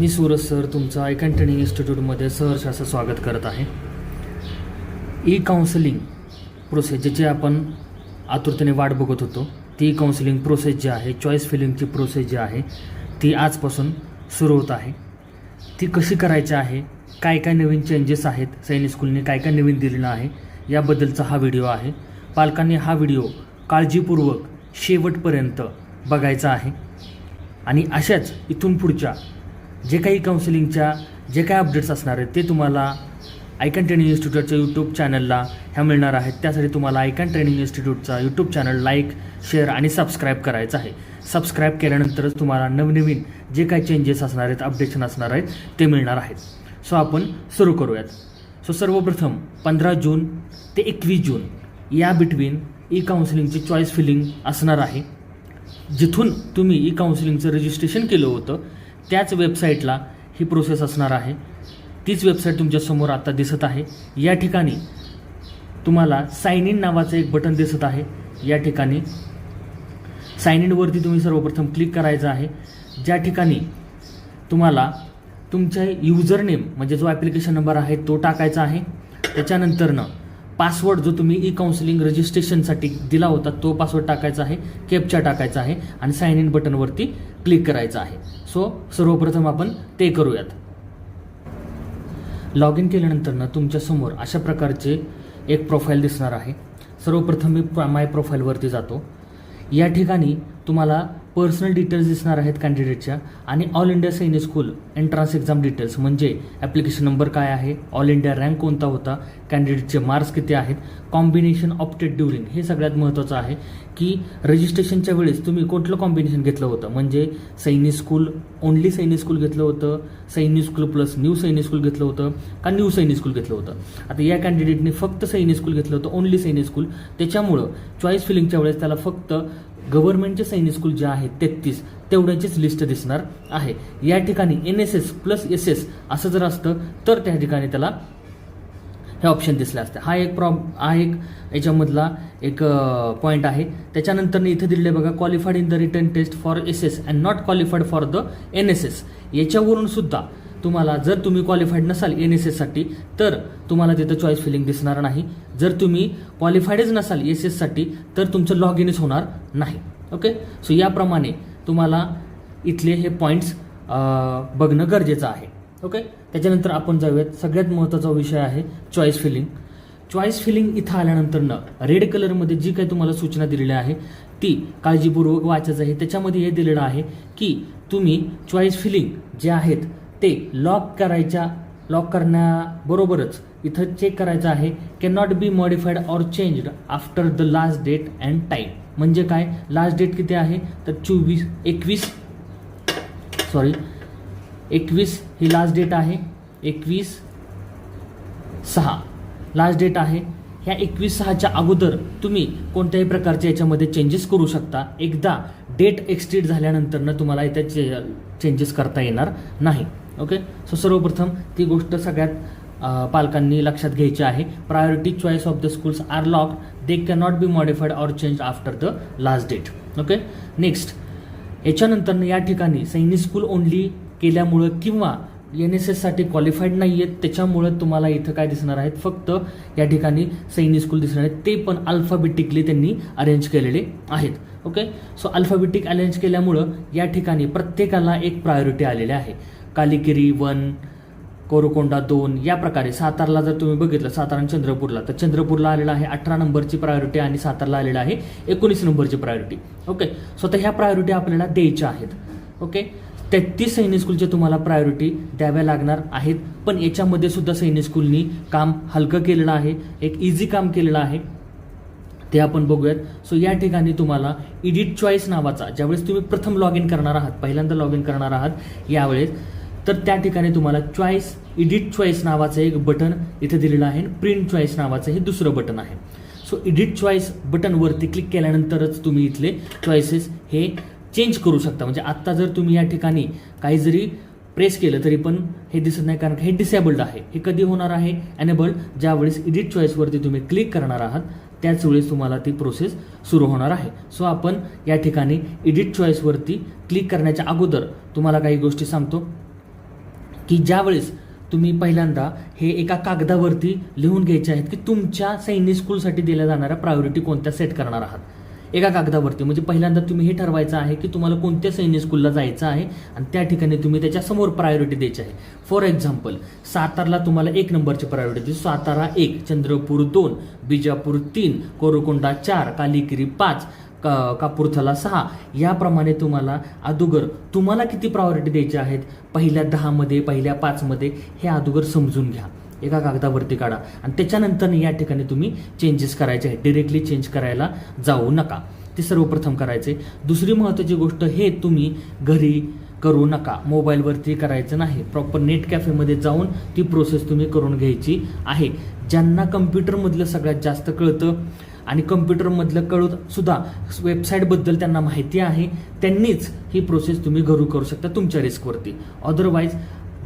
मी Suraj sir तुमचं icon training इन्स्टिट्यूटमध्ये सहर्ष असं स्वागत करत आहे. ई काउन्सिलिंग प्रोसेस ज्याची आपण आतुरतेने वाट बघत होतो, ती काउन्सिलिंग प्रोसेस जी आहे, चॉईस फिलिंगची प्रोसेस जी आहे ती आजपासून सुरू होत आहे. ती कशी करायची आहे, काय काय नवीन चेंजेस आहेत, सैनिक स्कूलने काय काय नवीन दिलेलं आहे याबद्दलचा हा व्हिडिओ आहे. पालकांनी हा व्हिडिओ काळजीपूर्वक शेवटपर्यंत बघायचा आहे आणि अशाच इथून पुढच्या जे काही काउन्सिलिंगच्या जे काही अपडेट्स असणार आहेत ते तुम्हाला आयकॉन ट्रेनिंग इन्स्टिट्यूटच्या यूट्यूब चॅनलला ह्या मिळणार आहेत. त्यासाठी तुम्हाला आयकॉन ट्रेनिंग इन्स्टिट्यूटचा यूट्यूब चॅनल लाईक, शेअर आणि सबस्क्राईब करायचं आहे. सबस्क्राईब केल्यानंतरच तुम्हाला नवनवीन जे काही चेंजेस असणार आहेत, अपडेशन असणार आहेत ते मिळणार आहेत. सो आपण सुरू करूयात. सो सर्वप्रथम 15 जून ते 21 जून या बिटवीन ई काउन्सिलिंगची चॉईस फिलिंग असणार आहे. जिथून तुम्ही ई काउन्सिलिंगचं रजिस्ट्रेशन केलं होतं त्याच वेबसाईटला ही प्रोसेस असणार आहे. तीच वेबसाईट तुमच्यासमोर आता दिसत आहे. या ठिकाणी तुम्हाला साइन इन नावाचं एक बटन दिसत आहे. या ठिकाणी साइन इनवरती तुम्ही सर्वप्रथम क्लिक करायचं आहे. ज्या ठिकाणी तुम्हाला तुमच्या युजर नेम म्हणजे जो ॲप्लिकेशन नंबर आहे तो टाकायचा आहे. त्याच्यानंतरनं पासवर्ड जो तुम्ही ई काउन्सिलिंग रजिस्ट्रेशनसाठी दिला होता तो पासवर्ड टाकायचा आहे, कॅप्चा टाकायचा आहे आणि साइन इन बटनवरती क्लिक करायचं आहे. सो सर्वप्रथम आपण ते करूयात. लॉग इन केल्यानंतर तुमच्यासमोर अशा प्रकारचे एक प्रोफाईल दिसणार आहे. सर्वप्रथम मी माय प्रोफाईलवरती जातो. या ठिकाणी तुम्हाला पर्सनल डिटेल्स दिसणार आहेत कॅन्डिडेटच्या आणि ऑल इंडिया सैनिक स्कूल एंट्रन्स एक्झाम डिटेल्स म्हणजे ॲप्लिकेशन नंबर काय आहे, ऑल इंडिया रँक कोणता होता, कॅन्डिडेटचे मार्क्स किती आहेत, कॉम्बिनेशन ऑप्टेड ड्युरिंग हे सगळ्यात महत्त्वाचं आहे की रजिस्ट्रेशनच्या वेळेस तुम्ही कुठलं कॉम्बिनेशन घेतलं होतं. म्हणजे सैनिक स्कूल ओनली सैनिक स्कूल घेतलं होतं, सैनिक स्कूल प्लस न्यू सैनिक स्कूल घेतलं होतं का न्यू सैनिक स्कूल घेतलं होतं. आता या कॅन्डिडेटने फक्त सैनिक स्कूल घेतलं होतं, ओनली सैनिक स्कूल. त्याच्यामुळं चॉईस फिलिंगच्या वेळेस त्याला फक्त गव्हर्नमेंटचे सैनिक स्कूल जे आहेत 33 तेवढ्याचीच लिस्ट दिसणार आहे. या ठिकाणी NSS प्लस SS असं जर असतं तर त्या ठिकाणी त्याला हे ऑप्शन दिसले असते. हा एक याच्यामधला एक पॉईंट आहे. त्याच्यानंतर इथे दिलेले बघा, qualified in the written test for SS and not qualified for the NSS. याच्यावरून सुद्धा तुम्हाला जर तुम्ही क्वालिफाईड नसाल NSSसाठी तर तुम्हाला तिथं चॉईस फिलिंग दिसणार नाही. जर तुम्ही क्वालिफाईडच नसाल SSसाठी तर तुमचं लॉग इनच होणार नाही. ओके. सो याप्रमाणे तुम्हाला इथले हे पॉईंट्स बघणं गरजेचं आहे. ओके. त्याच्यानंतर आपण जाऊयात. सगळ्यात महत्त्वाचा विषय आहे चॉईस फिलिंग. चॉईस फिलिंग इथं आल्यानंतरनं रेड कलरमध्ये जी काही तुम्हाला सूचना दिलेली आहे ती काळजीपूर्वक वाचायचं आहे. त्याच्यामध्ये हे दिलेलं आहे की तुम्ही चॉईस फिलिंग जे आहेत ते लॉक करण्याबरोबरच इथं चेक करायचं आहे can not be modified or changed after the last date and time. म्हणजे काय, लास्ट डेट किती आहे तर 21 ही लास्ट डेट आहे. 21/6 लास्ट डेट आहे. ह्या 21/6च्या अगोदर तुम्ही कोणत्याही प्रकारच्या याच्यामध्ये चेंजेस करू शकता. एकदा डेट एक्सटेड झाल्यानंतर तुम्हाला इथे चेंजेस करता येणार नाही. ओके. सो सर्वप्रथम ती गोष्ट सगळ्यात पालकांनी लक्षात घ्यायची आहे. Priority choice of the schools are locked, they can not be modified or change after the last date. Okay. Next, याच्यानंतर या ठिकाणी सैनिक स्कूल ओनली केल्यामुळं किंवा NSSसाठी क्वालिफाईड नाही आहेत त्याच्यामुळं तुम्हाला इथं काय दिसणार आहेत, फक्त या ठिकाणी सैनिक स्कूल दिसणार आहेत. ते पण अल्फाबेटिकली त्यांनी अरेंज केलेले आहेत. ओके. सो अल्फाबेटिक अरेंज केल्यामुळं या ठिकाणी प्रत्येकाला एक प्रायोरिटी आलेली आहे. कालिकिरी 1, कोरकोंडा 2 या प्रकारे. सातारला जर तुम्ही बघितलं, सातारा आणि चंद्रपूरला, तर चंद्रपूरला आलेला आहे 18 नंबरची प्रायोरिटी आणि सातारला आलेला आहे 19 नंबरची प्रायोरिटी. ओके. सो तर ह्या प्रायोरिटी आपल्याला द्यायच्या आहेत. ओके. 33 सैनिक स्कूलचे तुम्हाला प्रायोरिटी द्याव्या लागणार आहेत. पण याच्यामध्ये सुद्धा सैनिक स्कूलनी काम हलकं केलेलं आहे, एक इझी काम केलेलं आहे, ते आपण बघूयात. सो या ठिकाणी तुम्हाला एडिट चॉईस नावाचा, ज्यावेळेस तुम्ही प्रथम लॉग इन करणार आहात, पहिल्यांदा लॉग इन करणार आहात यावेळेस, तर त्या ठिकाणी तुम्हाला एडिट चॉईस नावाचं एक बटन इथे दिलेलं आहे. प्रिंट चॉईस नावाचं हे दुसरं बटन आहे. सो एडिट चॉईस बटनवरती क्लिक केल्यानंतरच तुम्ही इथले चॉईसेस हे चेंज करू शकता. म्हणजे आत्ता जर तुम्ही या ठिकाणी काही जरी प्रेस केलं तरी पण हे दिसत नाही, कारण हे डिसेबल्ड आहे. हे कधी होणार आहे एनेबल्ड, ज्यावेळेस एडिट चॉईसवरती तुम्ही क्लिक करणार आहात त्याच वेळेस तुम्हाला ती प्रोसेस सुरू होणार आहे. सो आपण या ठिकाणी एडिट चॉईसवरती क्लिक करण्याच्या अगोदर तुम्हाला काही गोष्टी सांगतो. की ज्यावेळेस तुम्ही पहिल्यांदा हे एका कागदावरती लिहून घ्यायचे आहेत की तुमच्या सैनिक स्कूलसाठी दिल्या जाणाऱ्या प्रायोरिटी कोणत्या सेट करणार आहात एका कागदावरती. म्हणजे पहिल्यांदा तुम्ही हे ठरवायचं आहे की तुम्हाला कोणत्या सैनिक स्कूलला जायचं आहे आणि त्या ठिकाणी तुम्ही त्याच्यासमोर प्रायोरिटी द्यायची आहे. फॉर एक्झाम्पल, सातारला तुम्हाला 1 नंबरची प्रायोरिटी द्यायची. सातारा 1, चंद्रपूर 2, बिजापूर 3, कोरकोंडा 4, कालिकिरी 5, कापूरथला 6. याप्रमाणे तुम्हाला अगोदर तुम्हाला किती प्रायोरिटी द्यायच्या आहेत पहिल्या 10मध्ये, पहिल्या 5मध्ये हे अगोदर समजून घ्या, एका कागदावरती काढा आणि त्याच्यानंतर या ठिकाणी तुम्ही चेंजेस करायचे आहेत. डिरेक्टली चेंज करायला जाऊ नका, ते सर्वप्रथम करायचे. दुसरी महत्त्वाची गोष्ट, हे तुम्ही घरी करू नका, मोबाईलवरती करायचं नाही. प्रॉपर नेट कॅफेमध्ये जाऊन ती प्रोसेस तुम्ही करून घ्यायची आहे. ज्यांना कम्प्युटरमधलं सगळ्यात जास्त कळतं आणि कम्प्युटरमधलं कळत सुद्धा वेबसाईटबद्दल त्यांना माहिती आहे, त्यांनीच ही प्रोसेस तुम्ही घरू करू शकता तुमच्या रिस्कवरती. अदरवाईज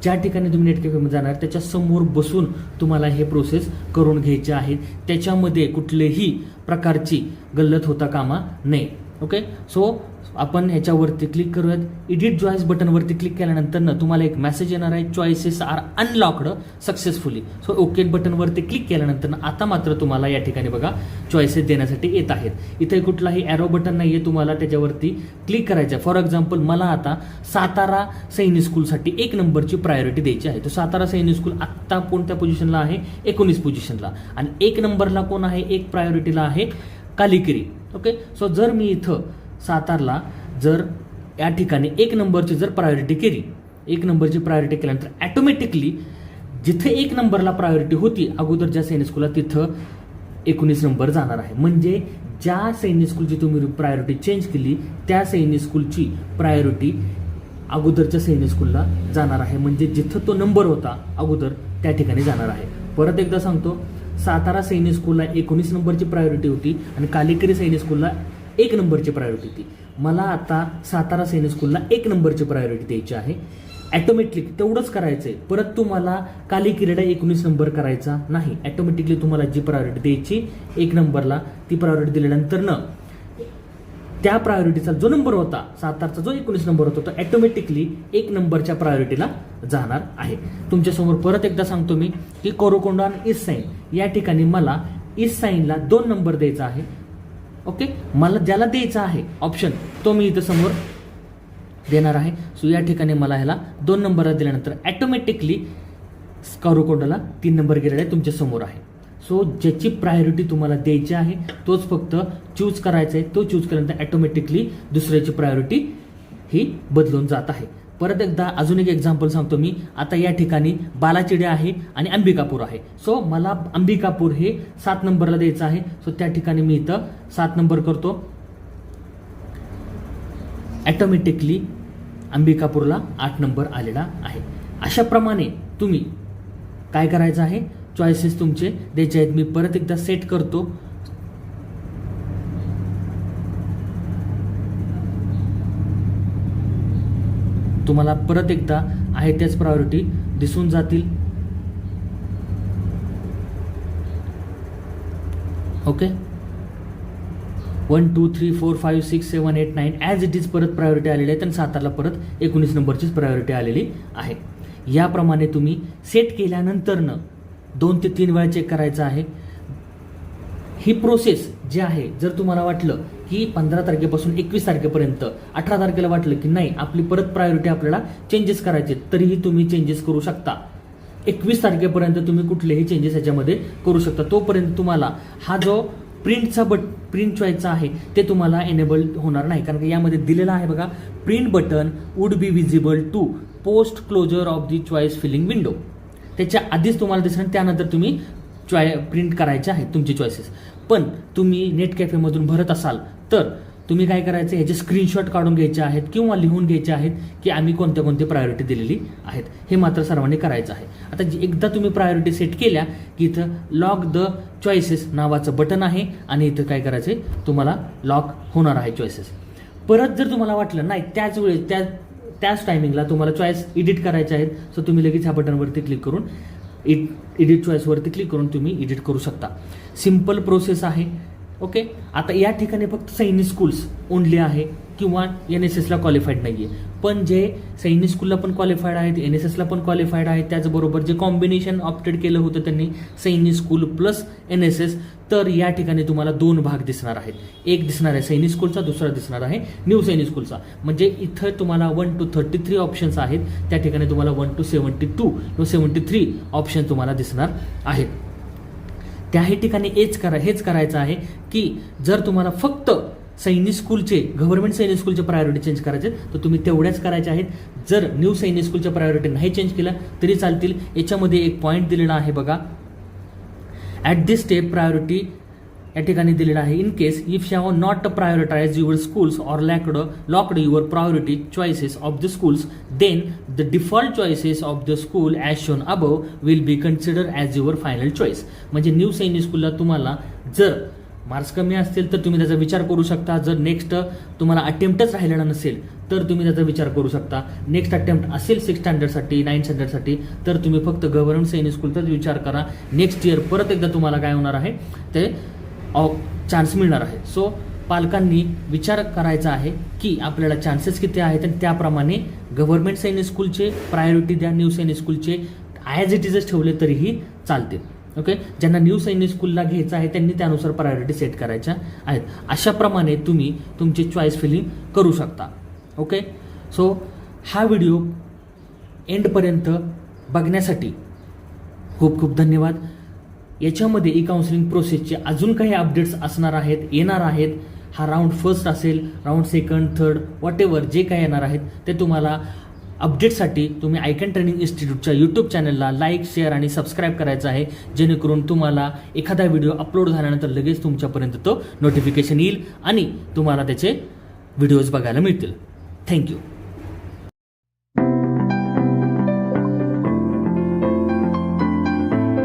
ज्या ठिकाणी तुम्ही नेट कॅफेमध्ये जाणार त्याच्या समोर बसून तुम्हाला हे प्रोसेस करून घ्यायचे आहेत. त्याच्यामध्ये कुठलेही प्रकारची गल्लत होता कामा नये. ओके, सो आपण ह्याच्यावरती क्लिक करूयात. एडिट चॉईस बटनवरती क्लिक केल्यानंतर ना तुम्हाला एक मेसेज येणार आहे, choices are unlocked successfully. So okay बटनवरती क्लिक केल्यानंतर आता मात्र तुम्हाला या ठिकाणी बघा चॉईसेस देण्यासाठी येत आहेत. इथे कुठलाही ॲरो बटन नाही आहे, तुम्हाला त्याच्यावरती क्लिक करायचं आहे. फॉर एक्झाम्पल, मला आता सातारा सैनिक स्कूलसाठी 1 नंबरची प्रायोरिटी द्यायची आहे. तर सातारा सैनिक स्कूल आत्ता कोणत्या पोझिशनला आहे? 19 पोझिशनला. आणि 1 नंबरला कोण आहे? 1 प्रायोरिटीला आहे कालिकिरी. ओके, सो जर मी इथं सातारला जर या ठिकाणी 1 नंबरची जर प्रायोरिटी केली, 1 नंबरची प्रायोरिटी केल्यानंतर ॲटोमॅटिकली जिथे 1 नंबरला प्रायोरिटी होती अगोदर ज्या सैनिक स्कूलला, तिथं 19 नंबर जाणार आहे. म्हणजे ज्या सैनिक स्कूलची तुम्ही प्रायोरिटी चेंज केली त्या सैनिक स्कूलची प्रायोरिटी अगोदरच्या सैनिक स्कूलला जाणार आहे. म्हणजे जिथं तो नंबर होता अगोदर त्या ठिकाणी जाणार आहे. परत एकदा सांगतो, सातारा सैनिक स्कूलला 19 नंबरची प्रायोरिटी होती आणि कालिकिरी सैनिक स्कूलला 1 नंबरची प्रायोरिटी होती. मला आता सातारा सैनिक स्कूलला 1 नंबरची प्रायोरिटी द्यायची आहे. ॲटोमॅटिकली तेवढंच करायचं आहे. परत तुम्हाला कालिकिरीला 19 नंबर करायचा नाही. ॲटोमॅटिकली तुम्हाला जी प्रायोरिटी द्यायची 1 नंबरला, ती प्रायोरिटी दिल्यानंतर त्या प्रायोरिटीचा जो नंबर होता, सातारचा जो 19 नंबर होता, तो ॲटोमॅटिकली 1 नंबरच्या प्रायोरिटीला जाणार आहे. तुमच्यासमोर परत एकदा सांगतो मी की कोरकोंडा आणि ईस्ट साईन या ठिकाणी मला ईस्ट साईनला 2 नंबर द्यायचा आहे. ओके, मला ज्याला द्यायचा आहे ऑप्शन तो मी इथं समोर देणार आहे. सो या ठिकाणी मला ह्याला 2 नंबरला दिल्यानंतर ॲटोमॅटिकली कोरकोंडाला 3 नंबर गेलेला आहे तुमच्या समोर आहे. सो ज्याची प्रायोरिटी तुम्हाला द्यायची आहे तोच फक्त चूज करायचा आहे. तो चूज केल्यानंतर ॲटोमॅटिकली दुसऱ्याची प्रायोरिटी ही बदलून जात आहे. परत एकदा अजून एक एक्झाम्पल सांगतो मी. आता या ठिकाणी बालाचिडे आहे आणि अंबिकापूर आहे. सो मला अंबिकापूर हे 7 नंबरला द्यायचं आहे. सो त्या ठिकाणी मी इथं 7 नंबर करतो. ॲटोमॅटिकली अंबिकापूरला 8 नंबर आलेला आहे. अशाप्रमाणे तुम्ही काय करायचं आहे, चॉईसेस तुमचे द्यायचे आहेत. मी परत एकदा सेट करतो. तुम्हाला परत एकदा आहे त्याच प्रायोरिटी दिसून जातील. ओके, 1 2 3 4 5 6 7 8 9 ॲज इट इज परत प्रायोरिटी आलेली आहे. आणि सातारला परत 19 नंबरचीच प्रायोरिटी आलेली आहे. याप्रमाणे तुम्ही सेट केल्यानंतरनं 2 ते 3 वेळा चेक करायचं आहे. ही प्रोसेस जी आहे, जर तुम्हाला वाटलं की 15 तारखेपासून 21 तारखेपर्यंत, 18 तारखेला वाटलं की नाही आपली परत प्रायोरिटी आपल्याला चेंजेस करायचे, तरीही तुम्ही चेंजेस करू शकता. 21 तारखेपर्यंत तुम्ही कुठलेही चेंजेस याच्यामध्ये करू शकता. तोपर्यंत तुम्हाला हा जो प्रिंट चॉईसचा आहे ते तुम्हाला एनेबल होणार नाही. कारण की यामध्ये दिलेलं आहे बघा, print button would be visible to post closure of the choice filling window. त्याच्या आधीच तुम्हाला दिसणार, त्यानंतर तुम्ही प्रिंट करायचे आहेत तुमचे चॉईसेस. पण तुम्ही नेट कॅफेमधून भरत असाल तर तुम्ही काय करायचं, ह्याचे स्क्रीनशॉट काढून घ्यायचे आहेत किंवा लिहून घ्यायचे आहेत की आम्ही कोणत्या कोणत्या प्रायोरिटी दिलेली आहेत. हे मात्र सर्वांनी करायचं आहे. आता एकदा तुम्ही प्रायोरिटी सेट केल्या की इथं लॉक द चॉईसेस नावाचं बटन आहे आणि इथं काय करायचं आहे, तुम्हाला लॉक होणार आहे चॉईसेस. परत जर तुम्हाला वाटलं नाही त्याच वेळेस त्याच टायमिंगला तुम्हाला चॉईस एडिट करायचे आहेत, सो तुम्ही लगेच ह्या बटनवरती क्लिक करून एडिट चॉईसवरती क्लिक करून तुम्ही एडिट करू शकता. सिम्पल प्रोसेस आहे. ओके. आता या ठिकाणी फक्त सैनिक स्कूल्स ओनली आहे किंवा NSSला क्वालिफाईड नाही आहे. पण जे सैनिक स्कूलला पण क्वालिफाईड आहेत, NSSला पण क्वालिफाईड आहेत, त्याचबरोबर जे कॉम्बिनेशन ऑप्टेड केलं होतं त्यांनी सैनिक स्कूल प्लस NSS, तर या ठिकाणी तुम्हाला 2 भाग दिसणार आहेत. एक दिसणार आहे सैनिक स्कूलचा, दुसरा दिसणार आहे न्यू सैनिक स्कूलचा. म्हणजे इथं तुम्हाला 1 to 33 ऑप्शन्स आहेत, त्या ठिकाणी तुम्हाला 1 to 72 किंवा 73 ऑप्शन तुम्हाला दिसणार आहेत. त्याही ठिकाणी हेच करायचं आहे की जर तुम्हाला फक्त सैनिक स्कूलचे, गव्हर्नमेंट सैनिक स्कूलचे प्रायोरिटी चेंज करायचे तर तुम्ही तेवढ्याच करायच्या आहेत. जर न्यू सैनिक स्कूलच्या प्रायोरिटी नाही चेंज केल्या तरी चालतील. याच्यामध्ये एक पॉईंट दिलेला आहे बघा, ॲट दिस स्टेप प्रायोरिटी या ठिकाणी दिलेला आहे. In case if you have not prioritize your schools or locked your priority choices of the schools, then the default choices of the school as shown above will be consider as your final choice. म्हणजे new Sainik स्कूलला तुम्हाला जर marks कमी असतील तर तुम्ही त्याचा विचार करू शकता. जर नेक्स्ट तुम्हाला अटेम्प्टच राहिलेला नसेल तर तुम्ही त्याचा विचार करू शकता. नेक्स्ट अटेम्प्ट असेल 6th स्टँडर्डसाठी 9th स्टँडर्डसाठी तर तुम्ही फक्त गव्हर्नमेंट सैनिक स्कूलचाच विचार करा. नेक्स्ट इयर परत एकदा तुम्हाला काय होणार आहे ते चान्स मिळणार आहे. सो पालकांनी विचार करायचा आहे की आपल्याला चान्सेस किती आहेत आणि त्याप्रमाणे गव्हर्नमेंट सैनिक स्कूलचे प्रायोरिटी द्या, न्यू सैनिक स्कूलचे ॲज इट इजच ठेवले तरीही चालतील. ओके. ज्यांना न्यू सैनिक स्कूलला घ्यायचं आहे त्यांनी त्यानुसार प्रायोरिटी सेट करायच्या आहेत. अशाप्रमाणे तुम्ही तुमची चॉईस फिलिंग करू शकता. ओके. सो हा व्हिडिओ एंडपर्यंत बघण्यासाठी खूप खूप धन्यवाद. याच्यामध्ये ई-काउन्सिलिंग प्रोसेसचे अजून काही अपडेट्स असणार आहेत, येणार आहेत. हा राऊंड फर्स्ट असेल, round second, third, what ever जे काही येणार आहेत ते तुम्हाला अपडेटसाठी तुम्ही आयकॉन ट्रेनिंग इन्स्टिट्यूटच्या यूट्यूब चॅनलला लाईक, शेअर आणि सबस्क्राईब करायचं आहे, जेणेकरून तुम्हाला एखादा व्हिडिओ अपलोड झाल्यानंतर लगेच तुमच्यापर्यंत तो नोटिफिकेशन येईल आणि तुम्हाला त्याचे व्हिडिओज बघायला मिळतील. थँक्यू.